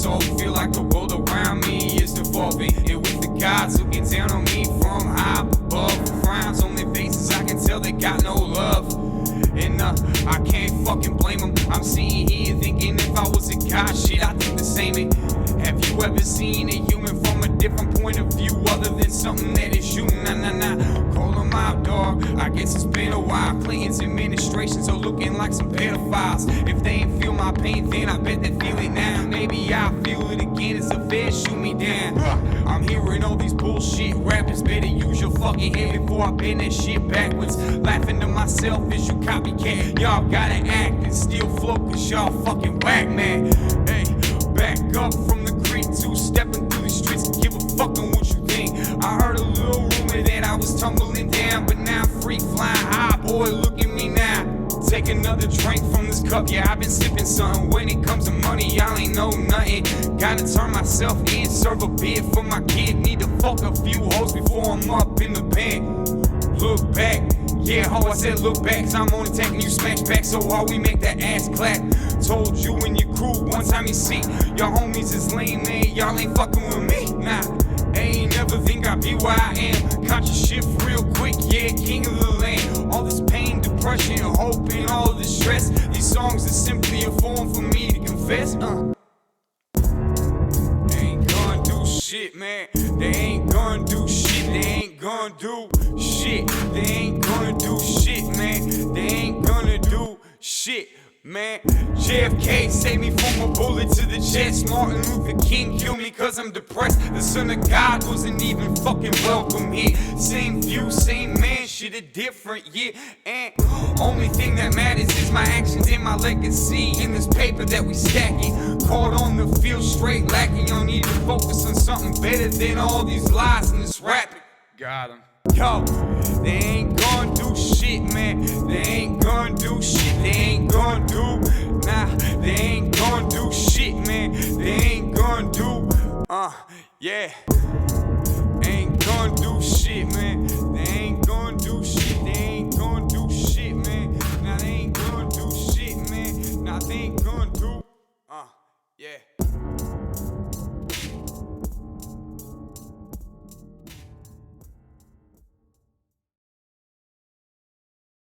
soul. Feel like the world around me is devolving. And with the gods looking down on me from high above. Frowns on their faces, I can tell they got no love. And I can't fucking blame them. I'm sitting here thinking if I was a god, shit, I think the same. Have you ever seen a human from a different point of view other than something that is you? Nah. Call them out, dog. I guess it's been a while. Clinton's administrations are looking like some pedophiles. If they ain't feel my pain, then I bet they feel it now. Maybe I'll feel it again as the feds shoot me down. I'm hearing all these bullshit rappers. Better use your fucking head before I bend that shit backwards. Laughing to myself as you copycat. Y'all gotta act and still flow cause y'all fucking whack, man. Hey, back up from the creek, two-stepping through the streets. Give a fuck on what you think. I heard a little rumor that I was tumbling down, but now I'm free flying high, boy, look at me now. Take another drink from this cup, yeah, I've been sipping something. When it comes to money, y'all ain't know nothing. Gotta turn myself in, serve a beer for my kid. Need to fuck a few hoes before I'm up in the band. Look back, yeah, ho, I said look back, cause I'm on attack and you smash back, so hard we make that ass clap. Told you and your crew one time you see, your homies is lame, man, y'all ain't fucking with me, nah. Ain't never think I'd be where I am. Conscious shift real quick, yeah, king of the land. All this pain, depression, hope, and all this stress. These songs are simply a form for me to confess. They ain't gonna do shit, man. They ain't gonna do shit. They ain't gonna do shit. They ain't gonna do shit, man. They ain't gonna do shit. Man, JFK saved me from a bullet to the chest. Martin Luther King killed me cause I'm depressed. The son of God wasn't even fucking welcome here. Same view, same man, shit a different year. And only thing that matters is my actions and my legacy. In this paper that we stacking, caught on the field straight lacking. Y'all need to focus on something better than all these lies in this rapping. Got him. Yo, they ain't gonna do shit, man. They ain't gonna do shit. They ain't gonna do, nah. They ain't gonna do shit, man. They ain't gonna do, yeah.